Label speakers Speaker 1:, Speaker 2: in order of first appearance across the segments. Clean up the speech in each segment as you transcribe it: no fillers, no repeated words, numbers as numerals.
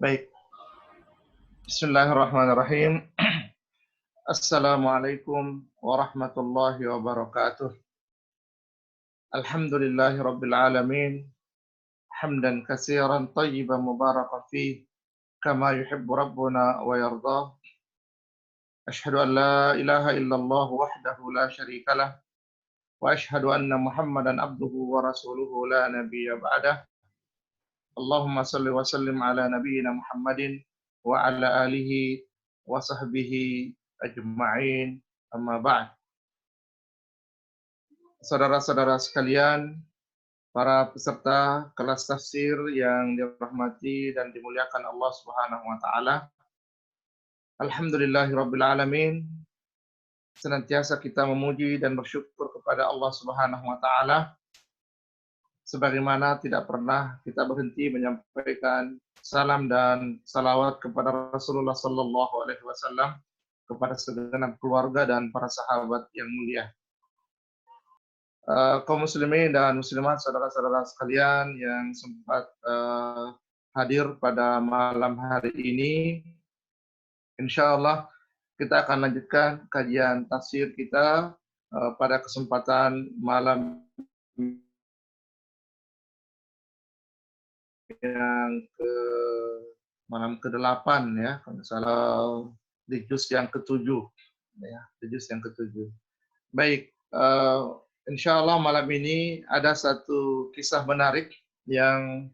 Speaker 1: Baik, Bismillahirrahmanirrahim. Assalamualaikum warahmatullahi wabarakatuh. Alhamdulillahi rabbil alamin. Hamdan katsiran tayyiban mubarakan fih kama yuhibbu rabbuna wa yardah. Ashhadu an la ilaha illallah wahdahu la syarikalah wa ashhadu anna Muhammadan abduhu wa rasuluhu la nabiyya ba'dah. Allahumma salli wa sallim ala nabiyyina Muhammadin wa ala alihi wa sahbihi ajma'in, amma ba'd. Saudara-saudara sekalian, para peserta kelas tafsir yang dirahmati dan dimuliakan Allah Subhanahu wa taala. Alhamdulillahirabbil alamin. Senantiasa kita memuji dan bersyukur kepada Allah Subhanahu wa taala, sebagaimana tidak pernah kita berhenti menyampaikan salam dan salawat kepada Rasulullah sallallahu alaihi wasallam, kepada segenap keluarga dan para sahabat yang mulia. Kaum muslimin dan muslimat, saudara-saudara sekalian yang sempat hadir pada malam hari ini, insya Allah kita akan lanjutkan kajian tafsir kita pada kesempatan malam yang malam ke-8 ya, kalau salah di juz yang ke-7 ya, di juz yang ke-7. Baik, insya Allah malam ini ada satu kisah menarik yang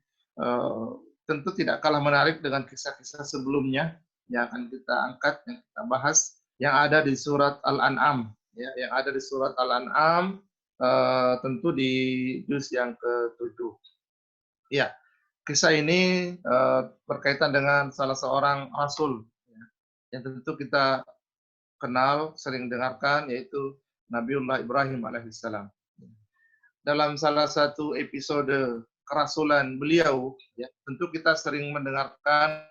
Speaker 1: tentu tidak kalah menarik dengan kisah-kisah sebelumnya yang akan kita angkat, yang kita bahas, yang ada di surat Al-An'am, ya, yang ada di surat Al-An'am, tentu di juz yang ke-7. Ya, kisah ini berkaitan dengan salah seorang rasul ya, yang tentu kita kenal, sering dengarkan, yaitu Nabiullah Ibrahim alaihissalam. Dalam salah satu episode kerasulan beliau, ya, tentu kita sering mendengarkan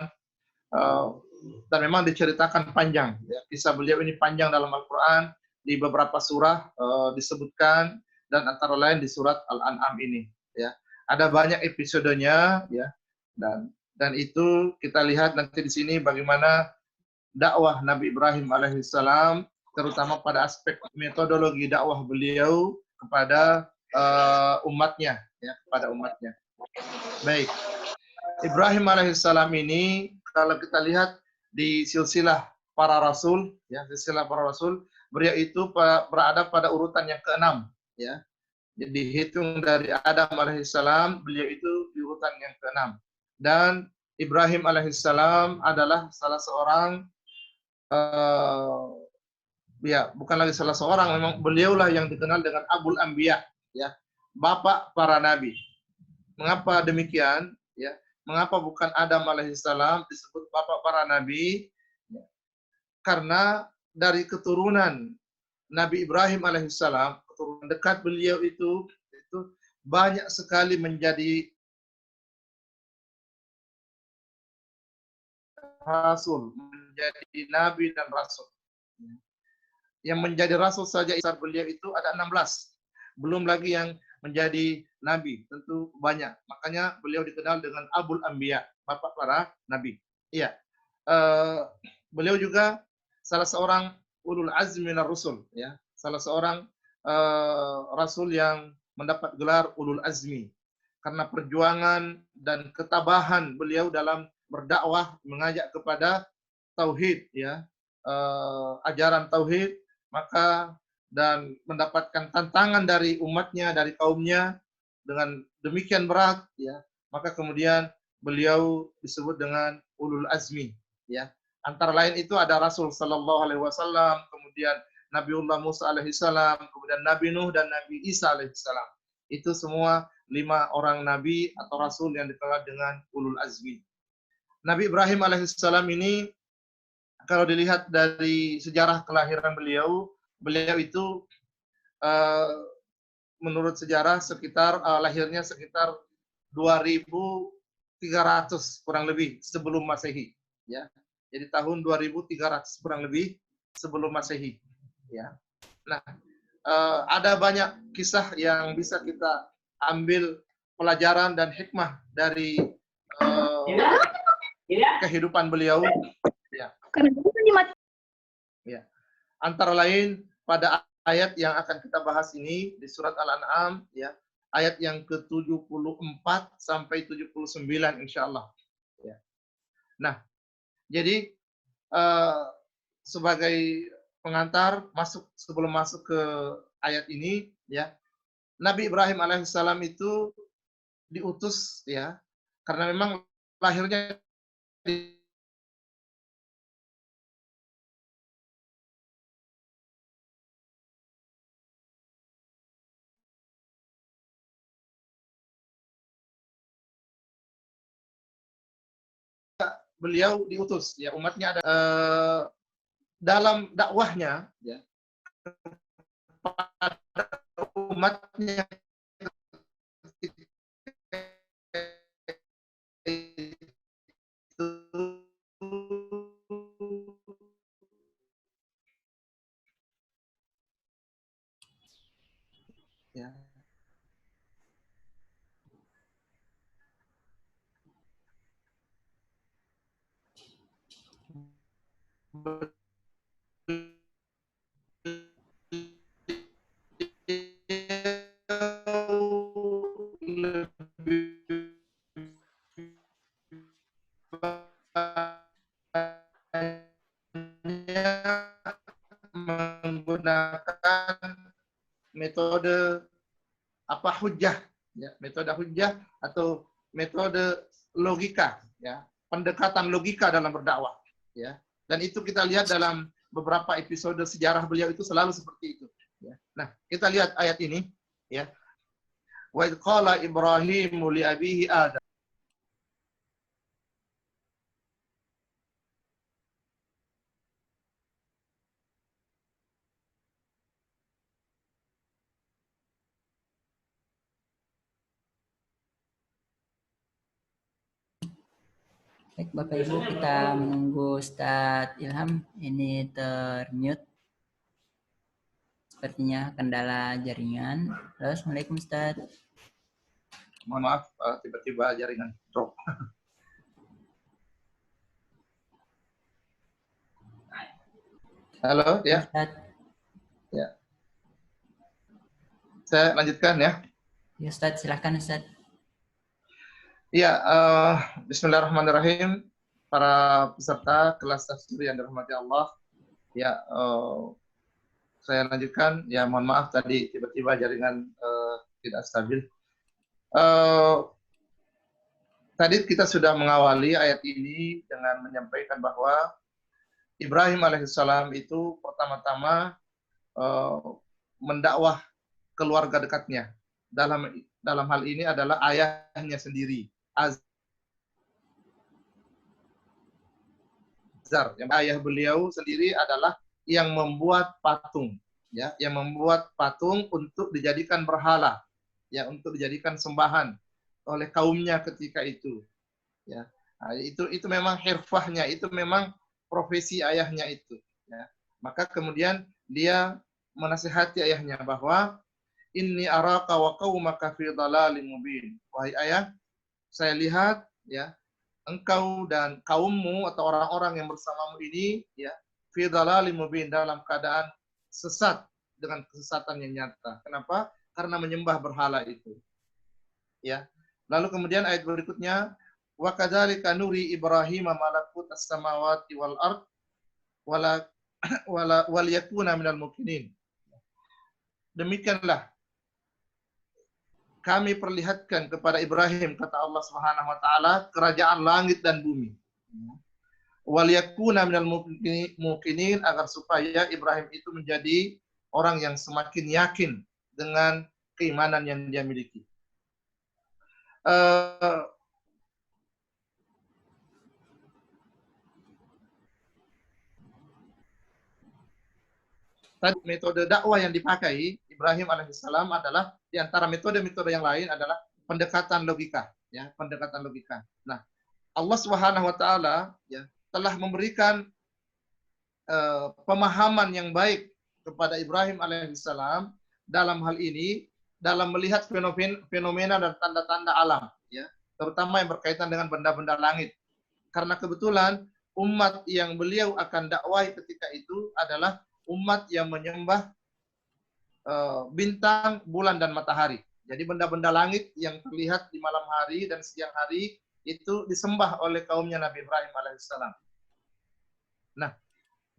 Speaker 1: dan memang diceritakan panjang. Ya, kisah beliau ini panjang dalam Al-Quran, di beberapa surah disebutkan, dan antara lain di surat Al-An'am ini. Ya, ada banyak episodenya, ya, dan itu kita lihat nanti di sini bagaimana dakwah Nabi Ibrahim alaihissalam, terutama pada aspek metodologi dakwah beliau kepada umatnya, ya, kepada umatnya. Baik, Ibrahim alaihissalam ini kalau kita lihat di silsilah para rasul, ya, silsilah para rasul, beliau itu berada pada urutan yang ke-6, ya. Jadi dihitung dari Adam alaihissalam, beliau itu di urutan yang ke-6. Dan Ibrahim alaihissalam adalah salah seorang ya, bukan lagi salah seorang, memang beliaulah yang dikenal dengan Abul Anbiya, ya, bapak para nabi. Mengapa demikian? Ya, mengapa bukan Adam alaihissalam disebut bapak para nabi? Ya, karena dari keturunan Nabi Ibrahim alaihissalam, keturunan dekat beliau itu banyak sekali menjadi rasul, menjadi nabi dan rasul. Yang menjadi rasul saja beliau itu ada 16. Belum lagi yang menjadi nabi, tentu banyak. Makanya beliau dikenal dengan Abul Anbiya, bapak para nabi. Iya. Beliau juga salah seorang ulul azmi minar rusul, ya. Salah seorang rasul yang mendapat gelar ulul azmi karena perjuangan dan ketabahan beliau dalam berdakwah, mengajak kepada tauhid, ya, ajaran tauhid, maka dan mendapatkan tantangan dari umatnya, dari kaumnya dengan demikian berat, ya, maka kemudian beliau disebut dengan ulul azmi, ya. Antara lain itu ada Rasul sallallahu alaihi wasallam, kemudian Nabiullah Musa alaihissalam, kemudian Nabi Nuh dan Nabi Isa alaihissalam. Itu semua 5 orang nabi atau rasul yang dikenal dengan ulul azmi. Nabi Ibrahim alaihissalam ini kalau dilihat dari sejarah kelahiran beliau itu menurut sejarah sekitar lahirnya sekitar 2300 kurang lebih sebelum Masehi, ya. Jadi tahun 2300 kurang lebih sebelum Masehi, ya. Nah, ada banyak kisah yang bisa kita ambil pelajaran dan hikmah dari kehidupan beliau. Ya. Ya. Antara lain pada ayat yang akan kita bahas ini di surat Al-An'am, ya, ayat yang ke-74 sampai 79 insyaallah. Ya. Nah, jadi sebagai pengantar sebelum masuk ke ayat ini, ya, Nabi Ibrahim alaihissalam itu diutus, ya, karena memang lahirnya di beliau diutus, ya, umatnya ada dalam dakwahnya, ya, pada umatnya itu, ya, lebih menggunakan metode apa hujjah, ya, metode hujjah atau metode logika, ya, pendekatan logika dalam berdakwah, ya. Dan itu kita lihat dalam beberapa episode sejarah beliau itu selalu seperti itu, ya. Nah, kita lihat ayat ini, ya. Wa idh qala Ibrahimu li abihi Adam.
Speaker 2: Baik, Bapak Ibu, kita menunggu Ustadz Ilham. Ini termute. Sepertinya kendala jaringan. Halo, Assalamualaikum Ustadz.
Speaker 1: Mohon maaf, tiba-tiba jaringan drop. Halo, ya.
Speaker 2: Ustadz.
Speaker 1: Ya. Saya lanjutkan, ya.
Speaker 2: Ya, Ustadz, silahkan Ustadz.
Speaker 1: Ya, bismillahirrahmanirrahim. Para peserta kelas tafsir yang dirahmati Allah. Ya, saya lanjutkan. Ya, mohon maaf tadi tiba-tiba jaringan tidak stabil. Tadi kita sudah mengawali ayat ini dengan menyampaikan bahwa Ibrahim alaihissalam itu pertama-tama mendakwah keluarga dekatnya. Dalam hal ini adalah ayahnya sendiri, Azar. Yang ayah beliau sendiri adalah yang membuat patung, ya, yang membuat patung untuk dijadikan berhala, ya, untuk dijadikan sembahan oleh kaumnya ketika itu, ya. Nah, itu memang hirfahnya, itu memang profesi ayahnya itu, ya. Maka kemudian dia menasihati ayahnya bahwa inni araka wa qaumaka fi dhalalin mubin. Wahai ayah, saya lihat, ya, engkau dan kaummu atau orang-orang yang bersamamu ini, ya, fi dhalalin mubin, dalam keadaan sesat dengan kesesatan yang nyata. Kenapa? Karena menyembah berhala itu. Ya. Lalu kemudian ayat berikutnya, wa kadzalika nuri Ibrahim malakut as-samawati wal ard wal yakuna minal mukminin. Demikianlah kami perlihatkan kepada Ibrahim, kata Allah Subhanahu wa taala, kerajaan langit dan bumi. Wal yakuna minal mukminin, agar supaya Ibrahim itu menjadi orang yang semakin yakin dengan keimanan yang dia miliki. Tadi metode dakwah yang dipakai Ibrahim alaihissalam adalah, di antara metode-metode yang lain adalah pendekatan logika, ya, pendekatan logika. Nah, Allah Subhanahu wa taala, ya, telah memberikan pemahaman yang baik kepada Ibrahim alaihissalam dalam hal ini, dalam melihat fenomena dan tanda-tanda alam, ya, terutama yang berkaitan dengan benda-benda langit, karena kebetulan umat yang beliau akan dakwai ketika itu adalah umat yang menyembah bintang, bulan, dan matahari. Jadi benda-benda langit yang terlihat di malam hari dan siang hari itu disembah oleh kaumnya Nabi Ibrahim alaihissalam. Nah,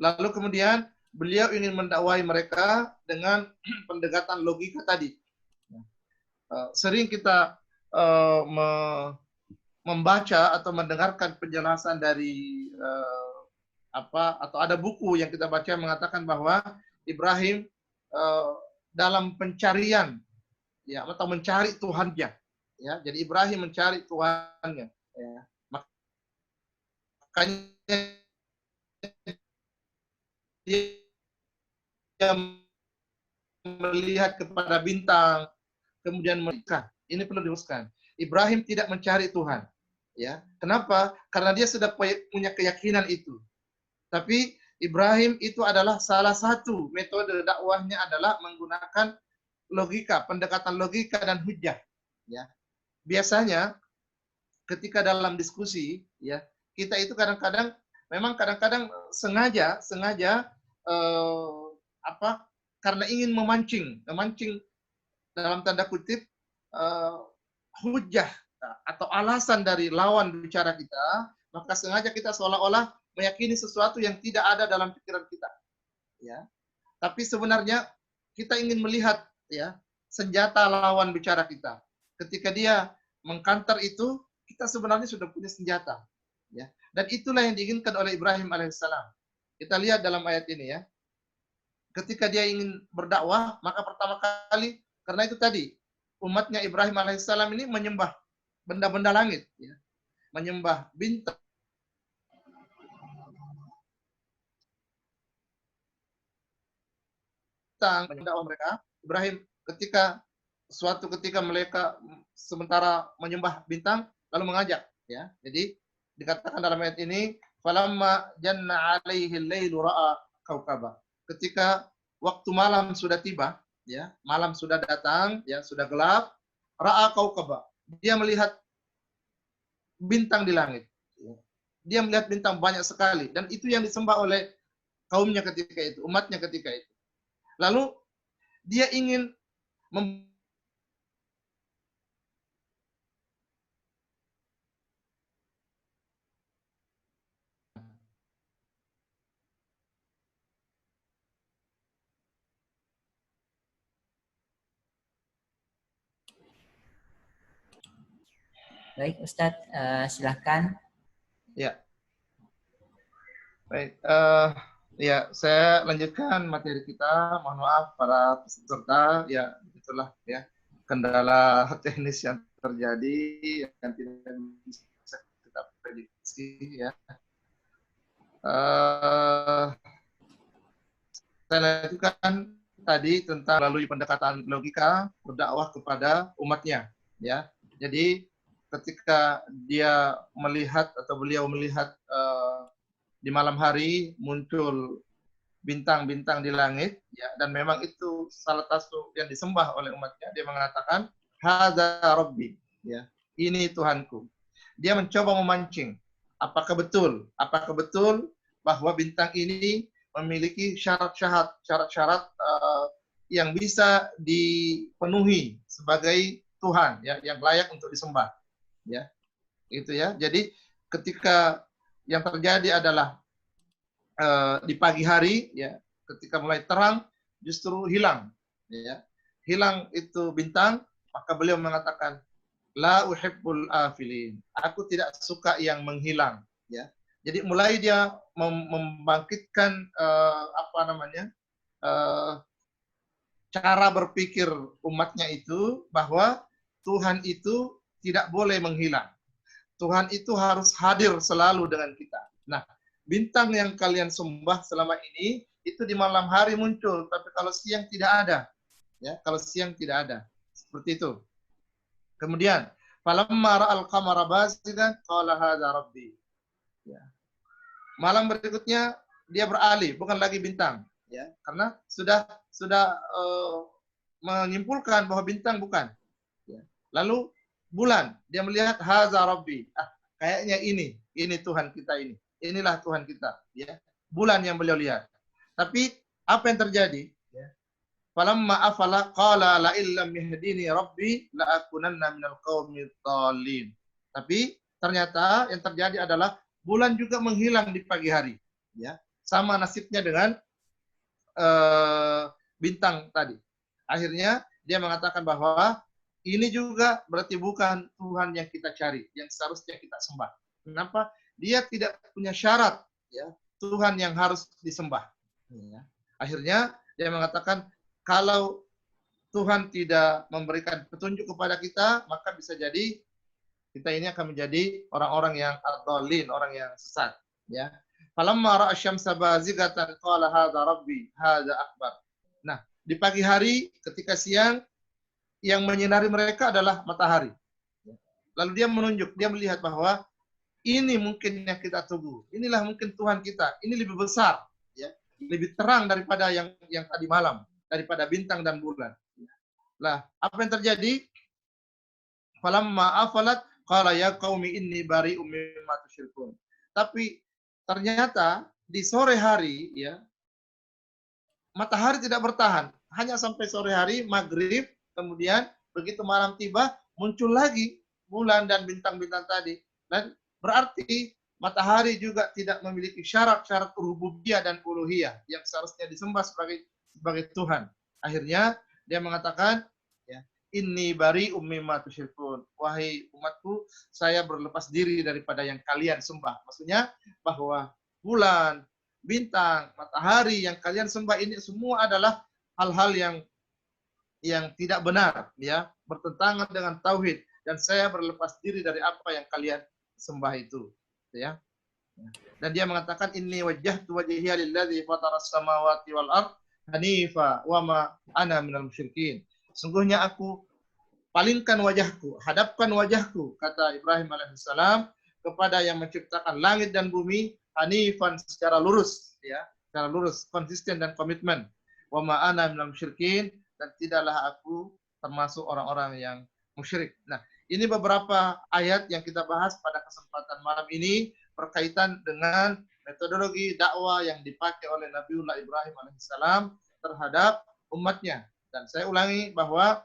Speaker 1: lalu kemudian beliau ingin mendakwai mereka dengan pendekatan logika tadi. Sering kita membaca atau mendengarkan penjelasan dari atau ada buku yang kita baca yang mengatakan bahwa Ibrahim dalam pencarian ya atau mencari Tuhannya ya. Jadi Ibrahim mencari Tuhannya ya. Makanya dia melihat kepada bintang kemudian menikah. Ini perlu diluruskan. Ibrahim tidak mencari Tuhan. Ya, kenapa? Karena dia sudah punya keyakinan itu. Tapi Ibrahim itu adalah salah satu metode dakwahnya adalah menggunakan logika, pendekatan logika dan hujjah. Ya, biasanya ketika dalam diskusi, ya kita itu kadang-kadang sengaja karena ingin memancing dalam tanda kutip hujjah atau alasan dari lawan bicara kita, maka sengaja kita seolah-olah meyakini sesuatu yang tidak ada dalam pikiran kita. Ya. Tapi sebenarnya kita ingin melihat ya senjata lawan bicara kita. Ketika dia mengkantar itu, kita sebenarnya sudah punya senjata. Ya. Dan itulah yang diinginkan oleh Ibrahim alaihissalam. Kita lihat dalam ayat ini ya. Ketika dia ingin berdakwah, maka pertama kali karena itu tadi umatnya Ibrahim alaihissalam ini menyembah benda-benda langit, ya. Menyembah bintang, dakwah mereka. Ibrahim suatu ketika mereka sementara menyembah bintang, lalu mengajak, ya. Jadi dikatakan dalam ayat ini, falamma janna alaihi al-lailu ra'a kaukaba. Ketika waktu malam sudah tiba, ya, malam sudah datang, ya, sudah gelap, ra'a kaukaba. Dia melihat bintang di langit. Dia melihat bintang banyak sekali dan itu yang disembah oleh kaumnya ketika itu, umatnya ketika itu. Lalu dia ingin
Speaker 2: Baik, Ustadz, silahkan.
Speaker 1: Ya. Baik, ya saya lanjutkan materi kita. Mohon maaf para peserta, ya itulah ya kendala teknis yang terjadi yang tidak bisa kita prediksi ya. Saya lanjutkan tadi tentang melalui pendekatan logika berdakwah kepada umatnya ya. Jadi ketika dia melihat atau beliau melihat di malam hari muncul bintang-bintang di langit ya, dan memang itu salah satu yang disembah oleh umatnya, dia mengatakan hadza rabbi ya, ini Tuhanku. Dia mencoba memancing apakah betul bahwa bintang ini memiliki syarat-syarat yang bisa dipenuhi sebagai Tuhan ya, yang layak untuk disembah ya. Itu ya. Jadi ketika yang terjadi adalah di pagi hari ya, ketika mulai terang justru hilang ya. Hilang itu bintang, maka beliau mengatakan la uhibbul afilin. Aku tidak suka yang menghilang ya. Jadi mulai dia membangkitkan cara berpikir umatnya itu bahwa Tuhan itu tidak boleh menghilang. Tuhan itu harus hadir selalu dengan kita. Nah, bintang yang kalian sembah selama ini itu di malam hari muncul, tapi kalau siang tidak ada. Ya, kalau siang tidak ada. Seperti itu. Kemudian, falamma ra'al qamara bazigan qala hadza rabbi. Ya. Malam berikutnya dia beralih, bukan lagi bintang, ya. Karena sudah menyimpulkan bahwa bintang bukan. Ya. Lalu bulan, dia melihat hadza rabbi. kayaknya ini Tuhan kita ini. Inilah Tuhan kita, ya. Bulan yang beliau lihat. Tapi apa yang terjadi? Ya. Falamma afala qala la illam yahdini rabbi la akunanna minal qaumid dhalin. Tapi ternyata yang terjadi adalah bulan juga menghilang di pagi hari, ya. Sama nasibnya dengan bintang tadi. Akhirnya dia mengatakan bahwa ini juga berarti bukan Tuhan yang kita cari, yang seharusnya kita sembah. Kenapa? Dia tidak punya syarat, ya, Tuhan yang harus disembah. Ya. Akhirnya dia mengatakan kalau Tuhan tidak memberikan petunjuk kepada kita, maka bisa jadi kita ini akan menjadi orang-orang yang ad-dhalin, orang yang sesat. Ya. Falamma ra'a asy-syamsa bazighatan qala hadza rabbi, hadza akbar. Nah, di pagi hari ketika siang yang menyinari mereka adalah matahari. Lalu dia menunjuk, dia melihat bahwa ini mungkin yang kita tunggu. Inilah mungkin Tuhan kita. Ini lebih besar, ya, lebih terang daripada yang tadi malam, daripada bintang dan bulan. Lah, apa yang terjadi? Falamma afalat qala ya qaumi inni bari'um mimma tusyrikun. Tapi ternyata di sore hari, ya, matahari tidak bertahan, hanya sampai sore hari maghrib, kemudian begitu malam tiba muncul lagi bulan dan bintang-bintang tadi. Dan berarti matahari juga tidak memiliki syarat-syarat rububiyah dan uluhiyah yang seharusnya disembah sebagai Tuhan. Akhirnya dia mengatakan, ya, inni bari'um mimma tusyrikun. Wahai umatku, saya berlepas diri daripada yang kalian sembah. Maksudnya bahwa bulan, bintang, matahari yang kalian sembah ini semua adalah hal-hal yang tidak benar, ya, bertentangan dengan tauhid, dan saya berlepas diri dari apa yang kalian sembah itu, ya. Dan dia mengatakan inni wajjahtu wajhiya lilladzi fataras samawati wal ard hanifa wa ma ana minal musyrikin. Sungguhnya aku palingkan wajahku, hadapkan wajahku, kata Ibrahim alaihissalam, kepada yang menciptakan langit dan bumi hanifan, secara lurus, ya, secara lurus, konsisten dan komitmen. Wa ma ana minal musyrikin, dan tidaklah aku termasuk orang-orang yang musyrik. Nah, ini beberapa ayat yang kita bahas pada kesempatan malam ini berkaitan dengan metodologi dakwah yang dipakai oleh Nabiullah Ibrahim alaihissalam terhadap umatnya. Dan saya ulangi bahwa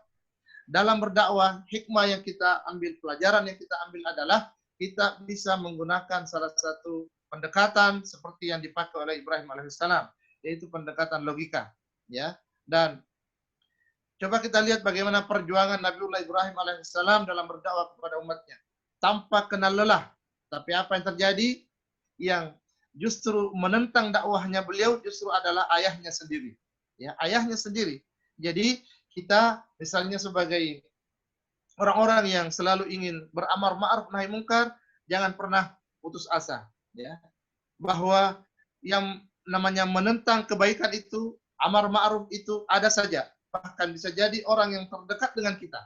Speaker 1: dalam berdakwah, hikmah yang kita ambil, pelajaran yang kita ambil adalah kita bisa menggunakan salah satu pendekatan seperti yang dipakai oleh Ibrahim alaihissalam, yaitu pendekatan logika, ya. Dan coba kita lihat bagaimana perjuangan Nabiullah Ibrahim alaihissalam dalam berdakwah kepada umatnya tanpa kenal lelah. Tapi apa yang terjadi? Yang justru menentang dakwahnya beliau justru adalah ayahnya sendiri. Ya, ayahnya sendiri. Jadi kita misalnya sebagai orang-orang yang selalu ingin beramar ma'ruf nahi mungkar, jangan pernah putus asa, ya. Bahwa yang namanya menentang kebaikan itu, amar ma'ruf itu ada saja. Bahkan bisa jadi orang yang terdekat dengan kita.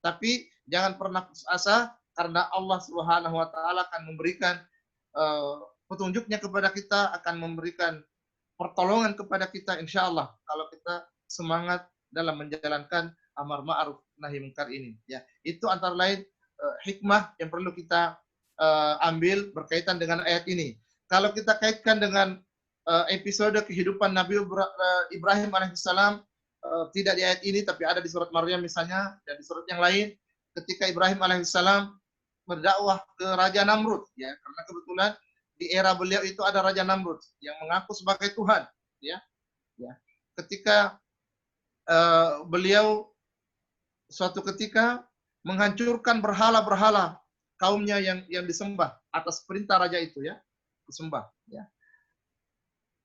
Speaker 1: Tapi jangan pernah putus asa, karena Allah Subhanahu wa taala akan memberikan petunjuknya kepada kita, akan memberikan pertolongan kepada kita insyaallah kalau kita semangat dalam menjalankan amar ma'ruf nahi mungkar ini, ya. Itu antara lain hikmah yang perlu kita ambil berkaitan dengan ayat ini. Kalau kita kaitkan dengan episode kehidupan Nabi Ibrahim alaihissalam, tidak di ayat ini tapi ada di surat Maryam misalnya dan di surat yang lain, ketika Ibrahim alaihissalam berdakwah ke Raja Namrud, ya, karena kebetulan di era beliau itu ada Raja Namrud yang mengaku sebagai Tuhan, ya. Ya. Ketika beliau suatu ketika menghancurkan berhala-berhala kaumnya yang disembah atas perintah raja itu, ya, disembah, ya.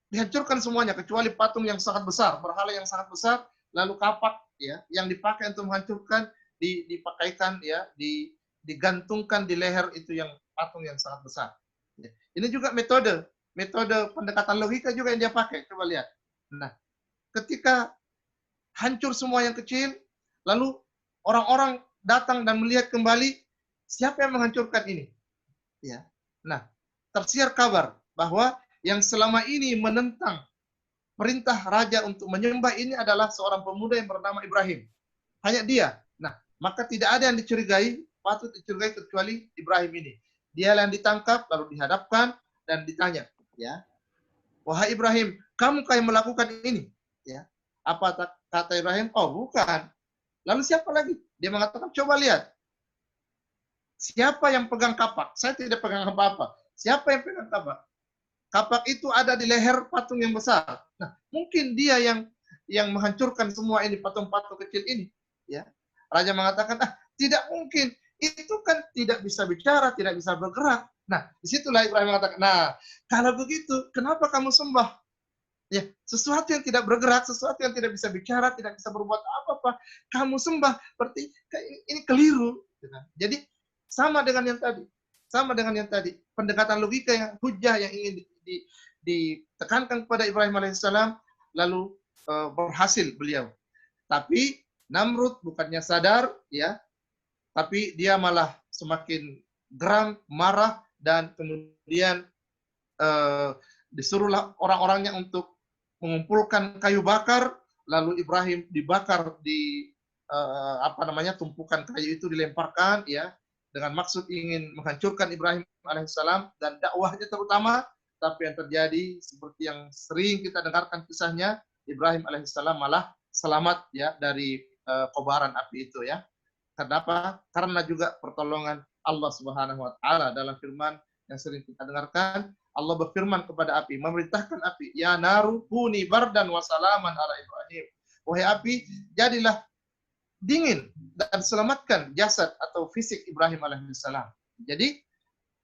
Speaker 1: Dihancurkan semuanya kecuali patung yang sangat besar, berhala yang sangat besar, lalu kapak, ya, yang dipakai untuk menghancurkan dipakaikan, ya, digantungkan di leher itu yang patung yang sangat besar. Ya. Ini juga metode pendekatan logika juga yang dia pakai. Coba lihat. Nah, ketika hancur semua yang kecil, lalu orang-orang datang dan melihat kembali siapa yang menghancurkan ini. Ya. Nah, tersiar kabar bahwa yang selama ini menentang perintah raja untuk menyembah ini adalah seorang pemuda yang bernama Ibrahim. Hanya dia. Nah, maka tidak ada yang dicurigai, patut dicurigai kecuali Ibrahim ini. Dia yang ditangkap lalu dihadapkan dan ditanya, ya. Wahai Ibrahim, kamu yang melakukan ini? Ya. Apa kata Ibrahim? Oh, bukan. Lalu siapa lagi? Dia mengatakan, coba lihat. Siapa yang pegang kapak? Saya tidak pegang apa-apa. Siapa yang pegang kapak? Kapak itu ada di leher patung yang besar. Nah, mungkin dia yang menghancurkan semua ini, patung-patung kecil ini. Ya. Raja mengatakan, tidak mungkin. Itu kan tidak bisa bicara, tidak bisa bergerak. Nah, disitulah Ibrahim mengatakan, nah, kalau begitu, kenapa kamu sembah? Ya, sesuatu yang tidak bergerak, sesuatu yang tidak bisa bicara, tidak bisa berbuat apa-apa, kamu sembah, berarti ini keliru. Jadi, sama dengan yang tadi. Pendekatan logika yang hujah yang ingin ditekankan kepada Ibrahim alaihissalam, lalu berhasil beliau. Tapi Namrud bukannya sadar, ya, tapi dia malah semakin geram, marah, dan kemudian disuruhlah orang-orangnya untuk mengumpulkan kayu bakar, lalu Ibrahim dibakar di tumpukan kayu itu dilemparkan, ya, dengan maksud ingin menghancurkan Ibrahim alaihissalam dan dakwahnya terutama. Tapi yang terjadi seperti yang sering kita dengarkan kisahnya, Ibrahim alaihissalam malah selamat, ya, dari kobaran api itu, ya. Kenapa? Karena juga pertolongan Allah Subhanahu wa taala dalam firman yang sering kita dengarkan. Allah berfirman kepada api, memerintahkan api, ya naru kuni bardan wa salaman ala Ibrahim. Wahai api, jadilah dingin dan selamatkan jasad atau fisik Ibrahim alaihissalam. Jadi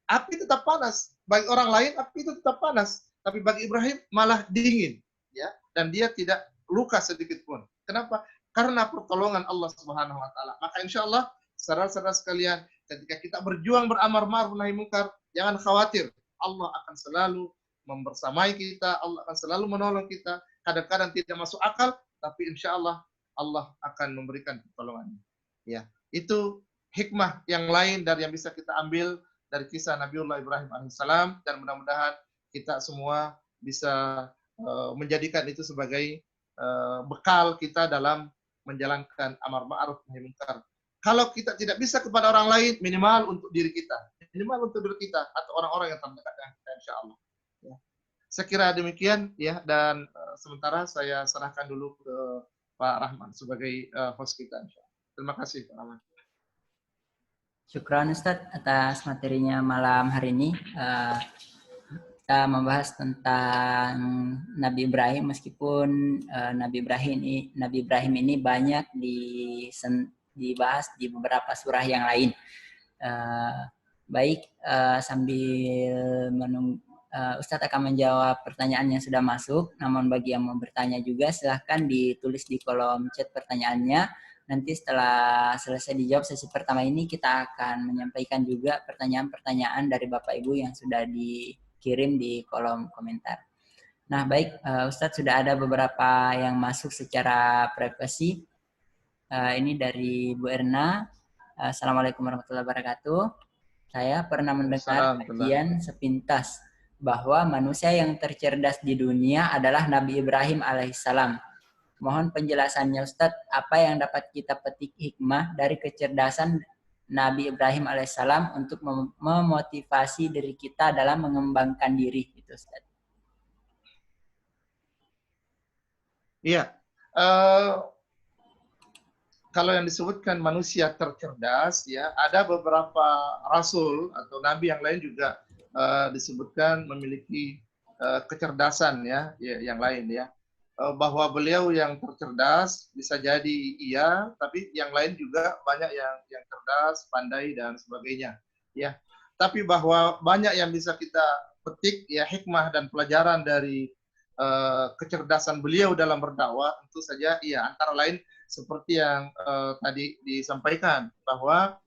Speaker 1: api tetap panas. Bagi orang lain api itu tetap panas, tapi bagi Ibrahim malah dingin, ya, dan dia tidak luka sedikit pun. Kenapa? Karena pertolongan Allah Subhanahu wa taala. Maka insyaallah saudara-saudara sekalian, ketika kita berjuang beramar ma'ruf nahi munkar, jangan khawatir. Allah akan selalu membersamai kita, Allah akan selalu menolong kita. Kadang-kadang tidak masuk akal, tapi insyaallah Allah akan memberikan pertolongannya. Ya, itu hikmah yang lain dari yang bisa kita ambil dari kisah Nabiullah Ibrahim alaihissalam, dan mudah-mudahan kita semua bisa menjadikan itu sebagai bekal kita dalam menjalankan amar ma'ruf nahi munkar. Kalau kita tidak bisa kepada orang lain, minimal untuk diri kita, atau orang-orang yang terdekat dengan kita, insyaallah. Ya. Saya kira demikian, ya, dan sementara saya serahkan dulu ke Pak Rahman sebagai host kita, insyaallah. Terima kasih, Pak Rahman.
Speaker 2: Syukran Ustadz atas materinya malam hari ini. Kita membahas tentang Nabi Ibrahim, meskipun Nabi Ibrahim ini banyak dibahas di beberapa surah yang lain. Sambil menunggu Ustadz akan menjawab pertanyaan yang sudah masuk. Namun bagi yang mau bertanya juga silahkan ditulis di kolom chat pertanyaannya. Nanti setelah selesai dijawab sesi pertama ini, kita akan menyampaikan juga pertanyaan-pertanyaan dari Bapak Ibu yang sudah dikirim di kolom komentar. Nah, baik, Ustadz, sudah ada beberapa yang masuk secara privasi. Ini dari Bu Erna. Assalamualaikum warahmatullahi wabarakatuh. Saya pernah mendengar kajian sepintas bahwa manusia yang tercerdas di dunia adalah Nabi Ibrahim alaihissalam. Mohon penjelasannya Ustadz, apa yang dapat kita petik hikmah dari kecerdasan Nabi Ibrahim alaihissalam untuk memotivasi diri kita dalam mengembangkan diri, itu Ustadz.
Speaker 1: Iya, kalau yang disebutkan manusia tercerdas, ya, ada beberapa rasul atau nabi yang lain juga disebutkan memiliki kecerdasan, ya, yang lain, ya. Bahwa beliau yang tercerdas bisa jadi iya, tapi yang lain juga banyak yang cerdas, pandai dan sebagainya, ya. Tapi bahwa banyak yang bisa kita petik, ya, hikmah dan pelajaran dari kecerdasan beliau dalam berdakwah, tentu saja iya, antara lain seperti yang tadi disampaikan bahwa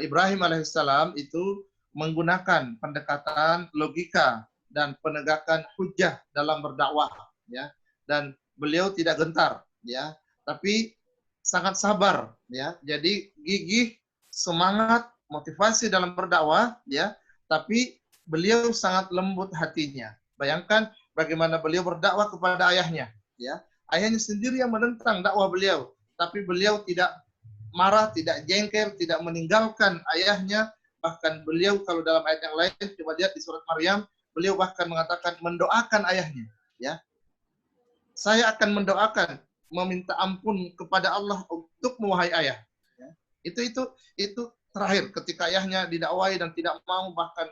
Speaker 1: Ibrahim alaihissalam itu menggunakan pendekatan logika dan penegakan hujah dalam berdakwah, ya. Dan beliau tidak gentar, ya, tapi sangat sabar, ya. Jadi gigih, semangat, motivasi dalam berdakwah, ya, tapi beliau sangat lembut hatinya. Bayangkan bagaimana beliau berdakwah kepada ayahnya, ya. Ayahnya sendiri yang menentang dakwah beliau, tapi beliau tidak marah, tidak jengkel, tidak meninggalkan ayahnya, Bahkan beliau kalau dalam ayat yang lain, coba lihat di surat Maryam, beliau bahkan mengatakan mendoakan ayahnya. Ya, saya akan mendoakan, meminta ampun kepada Allah untuk wahai ayah. Ya. Itu terakhir ketika ayahnya didakwai dan tidak mau, bahkan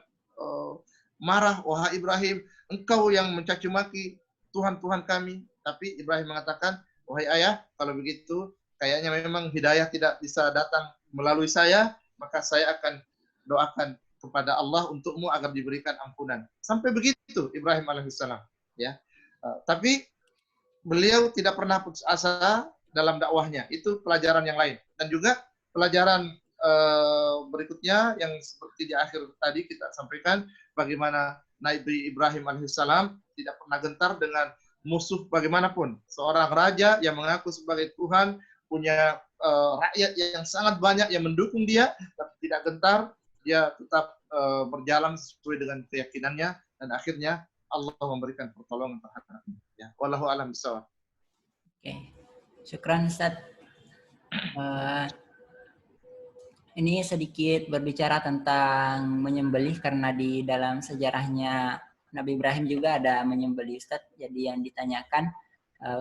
Speaker 1: marah, wahai Ibrahim, engkau yang mencaci maki Tuhan kami. Tapi Ibrahim mengatakan, wahai ayah, kalau begitu kayaknya memang hidayah tidak bisa datang melalui saya, maka saya akan doakan kepada Allah untukmu agar diberikan ampunan. Sampai begitu Ibrahim alaihissalam. Ya. Tapi beliau tidak pernah putus asa dalam dakwahnya. Itu pelajaran yang lain. Dan juga pelajaran berikutnya yang seperti di akhir tadi kita sampaikan, bagaimana Nabi Ibrahim alaihissalam tidak pernah gentar dengan musuh bagaimanapun. Seorang raja yang mengaku sebagai Tuhan, punya rakyat yang sangat banyak yang mendukung dia, tapi tidak gentar, dia tetap berjalan sesuai dengan keyakinannya, dan akhirnya Allah memberikan pertolongan terhadapnya. Ya, wallahu a'lam bishawab.
Speaker 2: Oke, syukran Ustaz. Ini sedikit berbicara tentang menyembelih, karena di dalam sejarahnya Nabi Ibrahim juga ada menyembelih, Ustadz. Jadi yang ditanyakan,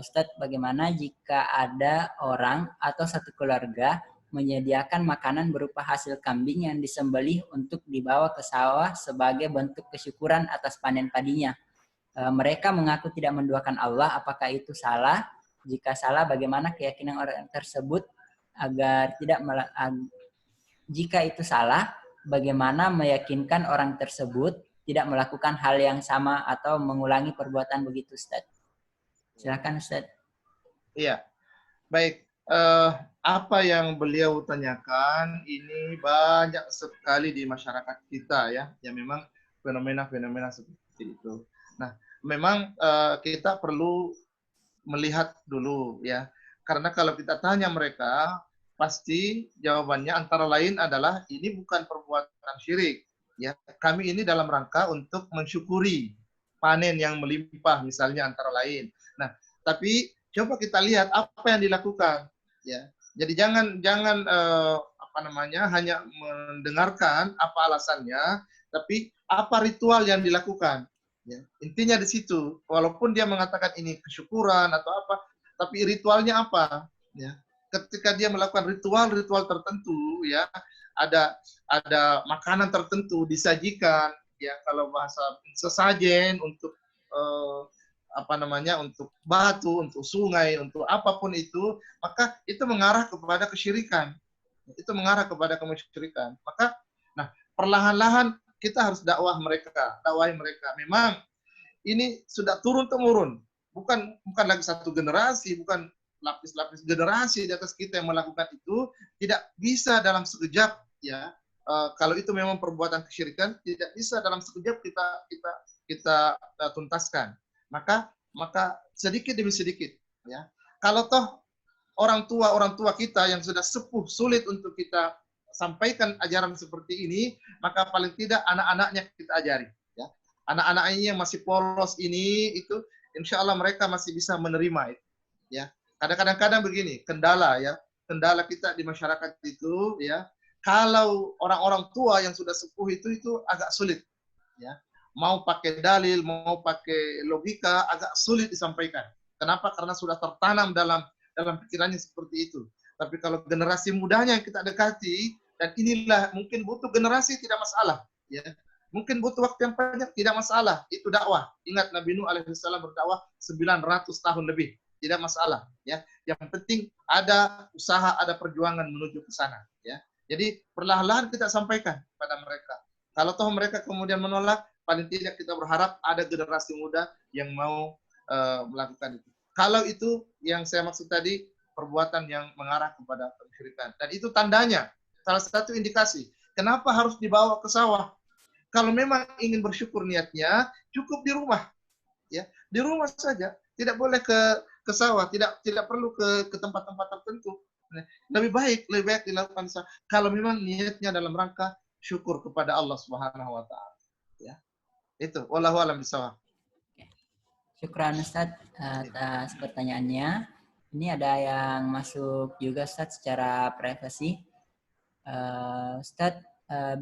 Speaker 2: Ustadz, bagaimana jika ada orang atau satu keluarga menyediakan makanan berupa hasil kambing yang disembelih untuk dibawa ke sawah sebagai bentuk kesyukuran atas panen padinya? Mereka mengaku tidak menduakan Allah, apakah itu salah? Jika salah, bagaimana keyakinan orang tersebut agar tidak jika itu salah, bagaimana meyakinkan orang tersebut tidak melakukan hal yang sama atau mengulangi perbuatan begitu, Ustaz? Silakan, Ustaz.
Speaker 1: Iya, baik. Apa yang beliau tanyakan ini banyak sekali di masyarakat kita, ya, yang memang fenomena-fenomena seperti itu. Nah, memang kita perlu melihat dulu, ya, karena kalau kita tanya mereka, pasti jawabannya antara lain adalah ini bukan perbuatan syirik. Ya, kami ini dalam rangka untuk mensyukuri panen yang melimpah, misalnya, antara lain. Nah, tapi coba kita lihat apa yang dilakukan. Ya, jadi jangan hanya mendengarkan apa alasannya, tapi apa ritual yang dilakukan. Ya, intinya di situ. Walaupun dia mengatakan ini kesyukuran atau apa, tapi ritualnya apa? Ya, ketika dia melakukan ritual tertentu, ya, ada makanan tertentu disajikan, ya, kalau bahasa sesajen untuk untuk batu, untuk sungai, untuk apapun itu, maka itu mengarah kepada kesyirikan. Itu mengarah kepada kemusyrikan. Maka, nah, perlahan-lahan kita harus dakwahi mereka. Memang ini sudah turun temurun, bukan lagi satu generasi, bukan lapis-lapis generasi di atas kita yang melakukan itu, tidak bisa dalam sekejap, ya. Kalau itu memang perbuatan kesyirikan, tidak bisa dalam sekejap kita tuntaskan. Maka sedikit demi sedikit, ya. Kalau toh orang tua kita yang sudah sepuh sulit untuk kita sampaikan ajaran seperti ini, maka paling tidak anak-anaknya kita ajari, ya. Anak-anaknya yang masih polos ini, itu insya Allah mereka masih bisa menerima itu, ya. Kadang-kadang begini, kendala kita di masyarakat itu, ya, kalau orang-orang tua yang sudah sepuh itu agak sulit, ya. Mau pakai dalil, mau pakai logika, agak sulit disampaikan. Kenapa? Karena sudah tertanam dalam pikirannya seperti itu. Tapi kalau generasi mudanya yang kita dekati, dan inilah mungkin butuh generasi, tidak masalah, ya. Mungkin butuh waktu yang panjang, tidak masalah. Itu dakwah. Ingat Nabi Nuh alaihissalam berdakwah 900 tahun lebih. Tidak masalah, ya. Yang penting ada usaha, ada perjuangan menuju ke sana, ya. Jadi perlahan-lahan kita sampaikan kepada mereka. Kalau toh mereka kemudian menolak, paling tidak kita berharap ada generasi muda yang mau melakukan itu. Kalau itu yang saya maksud tadi, perbuatan yang mengarah kepada kesyirikan. Dan itu tandanya, salah satu indikasi. Kenapa harus dibawa ke sawah? Kalau memang ingin bersyukur niatnya, cukup di rumah, ya, di rumah saja. Tidak boleh ke sawah, tidak perlu ke tempat-tempat tertentu. Lebih baik dilakukan kalau memang niatnya dalam rangka syukur kepada Allah Subhanahu wa taala, ya. Itu wallahu a'lam bishawab.
Speaker 2: Syukran Ustaz atas pertanyaannya. Ini ada yang masuk juga Ustaz secara privasi. Ustaz,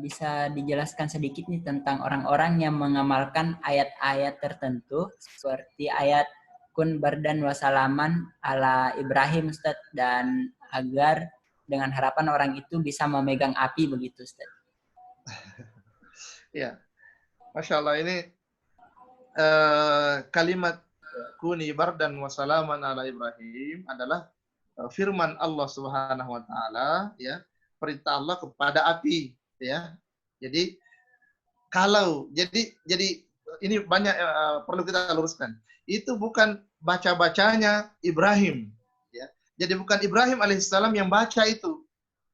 Speaker 2: bisa dijelaskan sedikit nih tentang orang-orang yang mengamalkan ayat-ayat tertentu seperti ayat kun bardan wasalaman ala Ibrahim Ustaz, dan agar dengan harapan orang itu bisa memegang api begitu Ustaz.
Speaker 1: Ya, Masya Allah, ini kalimat kuni bardan wasalaman ala Ibrahim adalah firman Allah Subhanahu wa taala, ya, perintah Allah kepada api, ya. Jadi jadi ini banyak perlu kita luruskan. Itu bukan baca-bacanya Ibrahim, ya. Jadi bukan Ibrahim alaihissalam yang baca itu,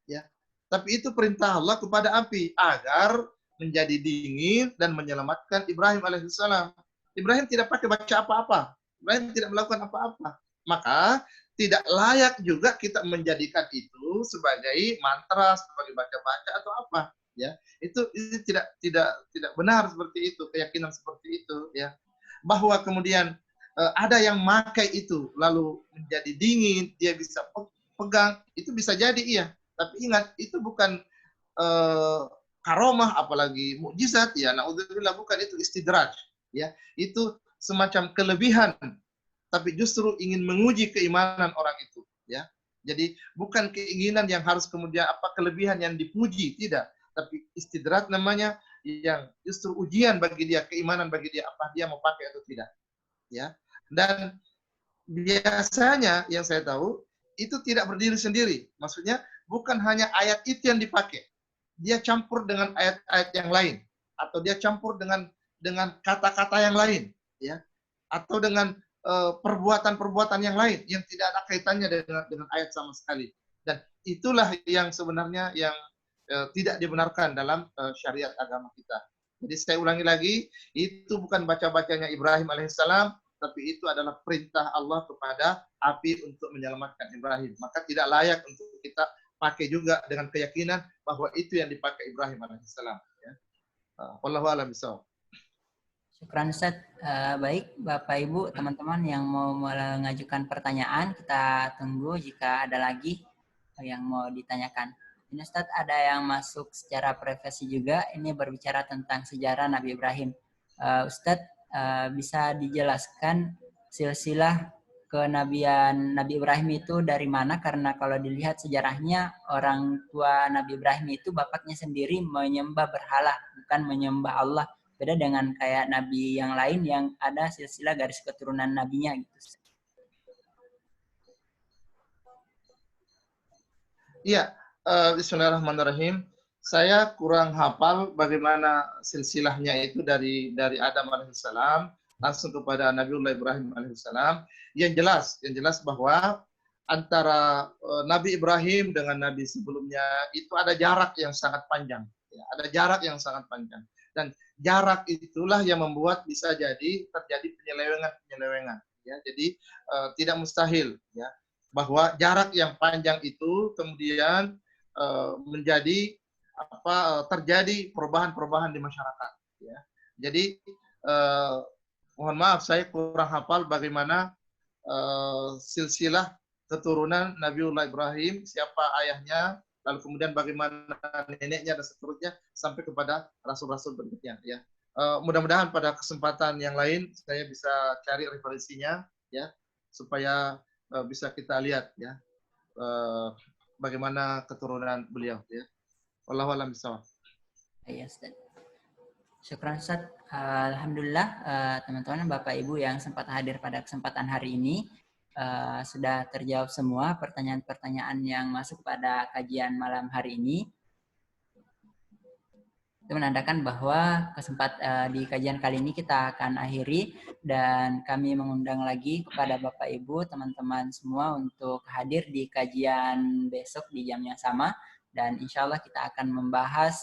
Speaker 1: ya. Tapi itu perintah Allah kepada api agar menjadi dingin dan menyelamatkan Ibrahim alaihissalam. Ibrahim tidak pakai baca apa-apa. Ibrahim tidak melakukan apa-apa. Maka tidak layak juga kita menjadikan itu sebagai mantra, sebagai baca-baca atau apa, ya. Itu tidak benar seperti itu, keyakinan seperti itu, ya. Bahwa kemudian ada yang memakai itu lalu menjadi dingin, dia bisa pegang, itu bisa jadi, iya. Tapi ingat, itu bukan karomah apalagi mukjizat, ya. Naudzubillah, bukan, itu istidraj, ya. Itu semacam kelebihan, tapi justru ingin menguji keimanan orang itu, ya. Jadi bukan keinginan yang harus kemudian apa kelebihan yang dipuji, tidak, tapi istidrat namanya, yang justru ujian bagi dia, keimanan bagi dia, apa dia mau pakai atau tidak, ya. Dan biasanya yang saya tahu itu tidak berdiri sendiri, maksudnya bukan hanya ayat itu yang dipakai, dia campur dengan ayat-ayat yang lain, atau dia campur dengan kata-kata yang lain, ya, atau dengan perbuatan-perbuatan yang lain yang tidak ada kaitannya dengan ayat sama sekali. Dan itulah yang sebenarnya yang tidak dibenarkan dalam syariat agama kita. Jadi saya ulangi lagi, itu bukan baca-bacanya Ibrahim alaihissalam, tapi itu adalah perintah Allah kepada api untuk menyelamatkan Ibrahim. Maka tidak layak untuk kita pakai juga dengan keyakinan bahwa itu yang dipakai Ibrahim alaihissalam. Ya. Wallahu a'lam bishawab.
Speaker 2: Syukran Ustaz. Baik Bapak Ibu, teman-teman yang mau mengajukan pertanyaan, kita tunggu jika ada lagi yang mau ditanyakan. Ini Ustaz, ada yang masuk secara privasi juga, ini berbicara tentang sejarah Nabi Ibrahim. Ustaz, bisa dijelaskan silsilah kenabian Nabi Ibrahim itu dari mana? Karena kalau dilihat sejarahnya, orang tua Nabi Ibrahim itu bapaknya sendiri menyembah berhala, bukan menyembah Allah. Beda dengan kayak nabi yang lain yang ada silsilah garis keturunan nabinya gitu.
Speaker 1: Iya, bismillahirrahmanirrahim. Saya kurang hafal bagaimana silsilahnya itu dari Adam alaihissalam langsung kepada Nabiullah Ibrahim alaihissalam. Yang jelas bahwa antara Nabi Ibrahim dengan Nabi sebelumnya itu ada jarak yang sangat panjang. Ya, ada jarak yang sangat panjang. Dan jarak itulah yang membuat bisa jadi terjadi penyelewengan. Ya, jadi tidak mustahil, ya, bahwa jarak yang panjang itu kemudian menjadi terjadi perubahan-perubahan di masyarakat, ya. Jadi mohon maaf saya kurang hafal bagaimana silsilah keturunan Nabiullah Ibrahim, siapa ayahnya, lalu kemudian bagaimana neneknya dan seterusnya sampai kepada rasul-rasul berikutnya, ya. Mudah-mudahan pada kesempatan yang lain saya bisa cari referensinya, ya, supaya bisa kita lihat, ya, bagaimana keturunan beliau, ya. Wallahu a'lam bishawab.
Speaker 2: Ya, Ustaz. Syukran Ustaz. Alhamdulillah teman-teman Bapak Ibu yang sempat hadir pada kesempatan hari ini sudah terjawab semua pertanyaan-pertanyaan yang masuk pada kajian malam hari ini. Itu menandakan bahwa di kajian kali ini kita akan akhiri, dan kami mengundang lagi kepada Bapak Ibu, teman-teman semua untuk hadir di kajian besok di jam yang sama, dan insya Allah kita akan membahas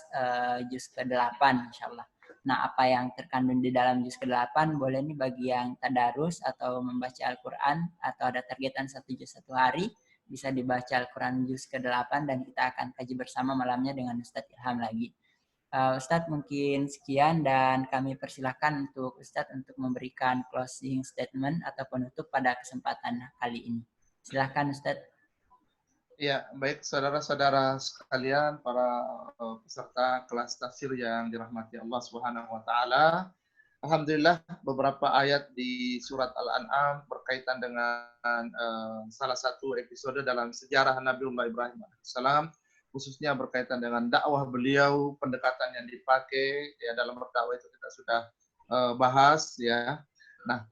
Speaker 2: juz ke-8 insya Allah. Nah, apa yang terkandung di dalam juz ke-8 boleh nih bagi yang tadarus atau membaca Al-Quran atau ada targetan 1 juz 1 hari, bisa dibaca Al-Quran juz ke-8 dan kita akan kaji bersama malamnya dengan Ustadz Ilham lagi. Ustadz mungkin sekian dan kami persilahkan untuk Ustadz untuk memberikan closing statement atau penutup pada kesempatan kali ini. Silahkan Ustadz.
Speaker 1: Ya, baik saudara-saudara sekalian, para peserta kelas tafsir yang dirahmati Allah Subhanahu wa taala. Alhamdulillah beberapa ayat di surat Al-An'am berkaitan dengan salah satu episode dalam sejarah Nabiullah Ibrahim alaihissalam, khususnya berkaitan dengan dakwah beliau, pendekatan yang dipakai ya dalam berdakwah itu kita sudah bahas ya. Nah,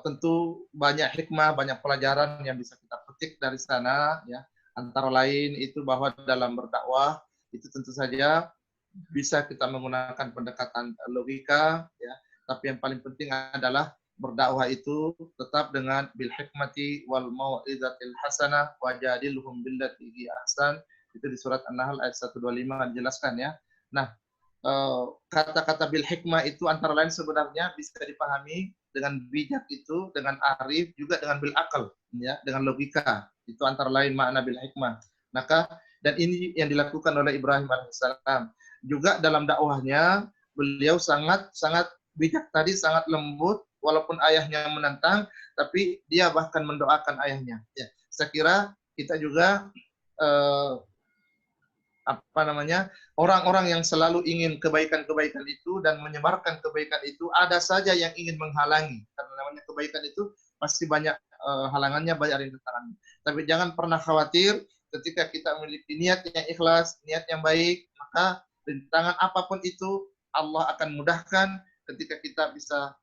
Speaker 1: tentu banyak hikmah, banyak pelajaran yang bisa kita petik dari sana ya. Antara lain itu bahwa dalam berdakwah itu tentu saja bisa kita menggunakan pendekatan logika ya, tapi yang paling penting adalah berdakwah itu tetap dengan bil hikmati wal mau'izatil hasanah wajadilhum billati hi ahsan. Itu di surat An-Nahl ayat 125 dijelaskan ya. Nah, kata-kata bil hikmah itu antara lain sebenarnya bisa dipahami dengan bijak itu, dengan arif, juga dengan bil akal, ya, dengan logika. Itu antara lain makna bil hikmah. Maka dan ini yang dilakukan oleh Ibrahim alaihissalam. Juga dalam dakwahnya beliau sangat bijak tadi, sangat lembut, walaupun ayahnya menentang, tapi dia bahkan mendoakan ayahnya. Ya, saya kira kita juga orang-orang yang selalu ingin kebaikan-kebaikan itu dan menyebarkan kebaikan itu, ada saja yang ingin menghalangi. Karena namanya kebaikan itu pasti banyak halangannya, banyak rintangannya. Tapi jangan pernah khawatir ketika kita memiliki niat yang ikhlas, niat yang baik, maka rintangan apapun itu Allah akan mudahkan ketika kita bisa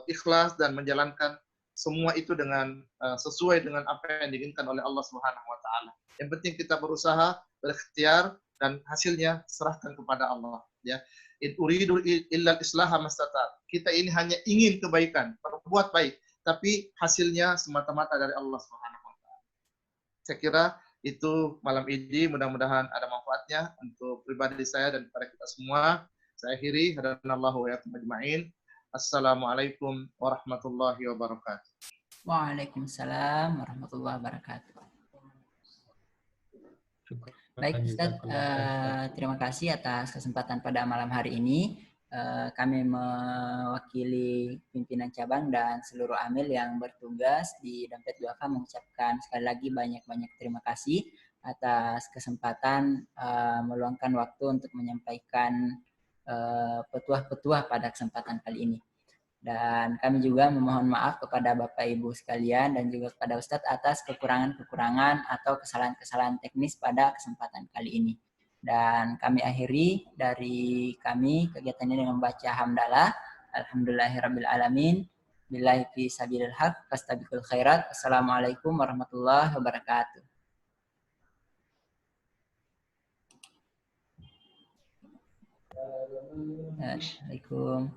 Speaker 1: ikhlas dan menjalankan semua itu dengan sesuai dengan apa yang diinginkan oleh Allah Subhanahu wa taala. Yang penting kita berusaha, berikhtiar, dan hasilnya serahkan kepada Allah ya. In uridu illa islaha mastata'tu. Kita ini hanya ingin kebaikan, berbuat baik, tapi hasilnya semata-mata dari Allah Subhanahu wa taala. Saya kira itu malam ini, mudah-mudahan ada manfaatnya untuk pribadi saya dan kepada kita semua. Saya akhiri, hadanallahu wa iyyakum ajmain. Assalamualaikum warahmatullahi wabarakatuh.
Speaker 2: Waalaikumsalam warahmatullahi wabarakatuh. Baik Ustadz, terima kasih atas kesempatan pada malam hari ini. Kami mewakili pimpinan cabang dan seluruh amil yang bertugas di Dompet Duafa mengucapkan sekali lagi banyak-banyak terima kasih atas kesempatan meluangkan waktu untuk menyampaikan petuah-petuah pada kesempatan kali ini. Dan kami juga memohon maaf kepada Bapak Ibu sekalian dan juga kepada Ustadz atas kekurangan-kekurangan atau kesalahan-kesalahan teknis pada kesempatan kali ini. Dan kami akhiri dari kami kegiatan ini dengan membaca hamdalah. Alhamdulillahirrabbilalamin. Billahi fi sabilil haq, fastabiqul khairat. Assalamualaikum warahmatullahi wabarakatuh. Assalamualaikum.